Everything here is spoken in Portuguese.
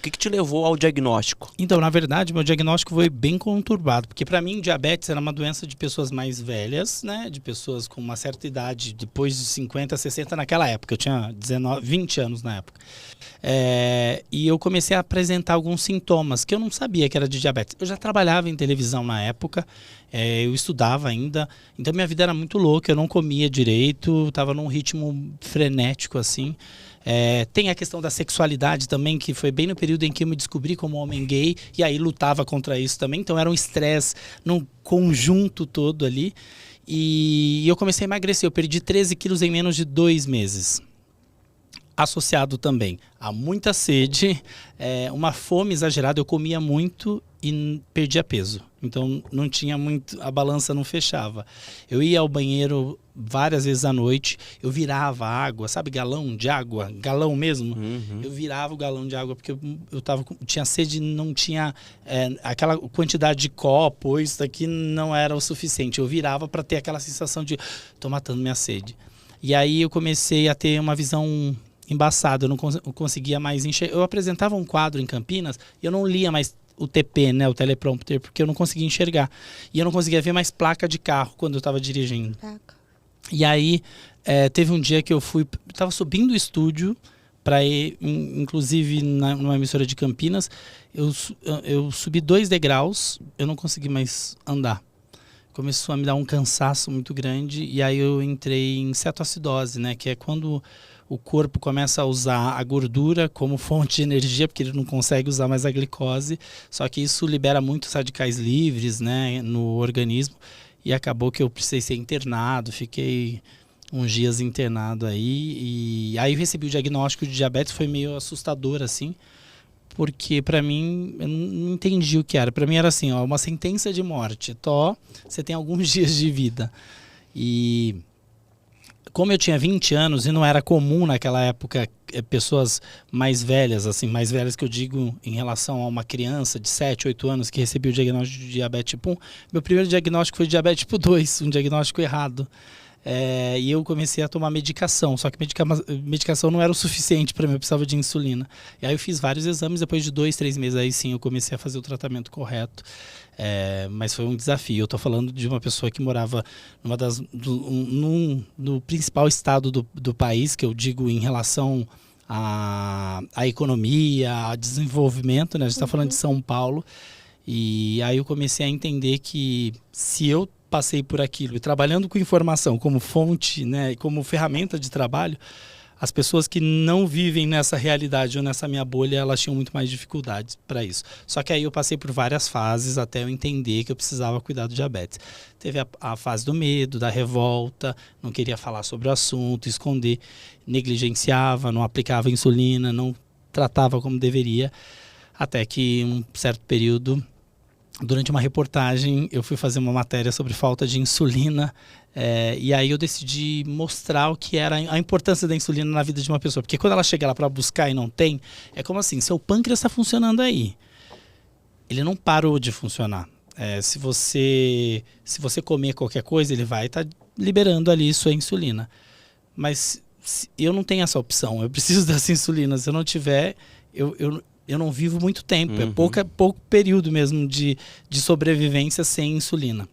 O que te levou ao diagnóstico? Então, na verdade, meu diagnóstico foi bem conturbado, porque para mim diabetes era uma doença de pessoas mais velhas, né, de pessoas com uma certa idade, depois de 50, 60 naquela época. Eu tinha 19, 20 anos na época. E eu comecei a apresentar alguns sintomas que eu não sabia que era de diabetes. Eu já trabalhava em televisão na época, eu estudava ainda, então minha vida era muito louca, eu não comia direito, estava num ritmo frenético assim. Tem a questão da sexualidade também, que foi bem no período em que eu me descobri como homem gay, e aí lutava contra isso também, então era um estresse num conjunto todo ali. E eu comecei a emagrecer, eu perdi 13 quilos em menos de 2 meses. Associado também a muita sede, uma fome exagerada, eu comia muito e perdia peso. Então não tinha muito, a balança não fechava. Eu ia ao banheiro várias vezes à noite, eu virava água, sabe, galão de água, galão mesmo. Uhum. Eu virava o galão de água porque tinha sede e não tinha aquela quantidade de copo, isso daqui não era o suficiente. Eu virava para ter aquela sensação de tô matando minha sede. E aí eu comecei a ter uma visão embaçado, eu não conseguia mais enxergar. Eu apresentava um quadro em Campinas e eu não lia mais o TP, né, o teleprompter, porque eu não conseguia enxergar. E eu não conseguia ver mais placa de carro quando eu estava dirigindo. E aí, teve um dia que eu estava subindo o estúdio para ir, inclusive numa emissora de Campinas, eu subi 2 degraus, eu não consegui mais andar. Começou a me dar um cansaço muito grande e aí eu entrei em cetoacidose, né, que é quando o corpo começa a usar a gordura como fonte de energia, porque ele não consegue usar mais a glicose, só que isso libera muitos radicais livres, né, no organismo, e acabou que eu precisei ser internado, fiquei uns dias internado aí, e aí eu recebi o diagnóstico de diabetes, foi meio assustador assim, porque para mim, eu não entendi o que era. Para mim era assim, ó, uma sentença de morte, você tem alguns dias de vida. E como eu tinha 20 anos e não era comum naquela época pessoas mais velhas, assim, mais velhas que eu digo em relação a uma criança de 7, 8 anos que recebeu o diagnóstico de diabetes tipo 1, meu primeiro diagnóstico foi de diabetes tipo 2, um diagnóstico errado. E eu comecei a tomar medicação, só que medicação não era o suficiente para mim, eu precisava de insulina. E aí eu fiz vários exames, depois de 2, 3 meses aí sim eu comecei a fazer o tratamento correto. Mas foi um desafio. Eu estou falando de uma pessoa que morava no principal estado do país, que eu digo em relação à economia, a desenvolvimento, né? A gente está falando de São Paulo. E aí eu comecei a entender que se eu passei por aquilo e trabalhando com informação como fonte, né, como ferramenta de trabalho, as pessoas que não vivem nessa realidade ou nessa minha bolha, elas tinham muito mais dificuldades para isso. Só que aí eu passei por várias fases até eu entender que eu precisava cuidar do diabetes. Teve a fase do medo, da revolta, não queria falar sobre o assunto, esconder, negligenciava, não aplicava insulina, não tratava como deveria, até que um certo período, durante uma reportagem, eu fui fazer uma matéria sobre falta de insulina, e aí eu decidi mostrar o que era a importância da insulina na vida de uma pessoa. Porque quando ela chega lá para buscar e não tem, é como assim, seu pâncreas está funcionando aí. Ele não parou de funcionar. Se você comer qualquer coisa, ele vai estar liberando ali sua insulina. Mas eu não tenho essa opção, eu preciso dessa insulina. Se eu não tiver, eu não vivo muito tempo, é pouco período mesmo de sobrevivência sem insulina.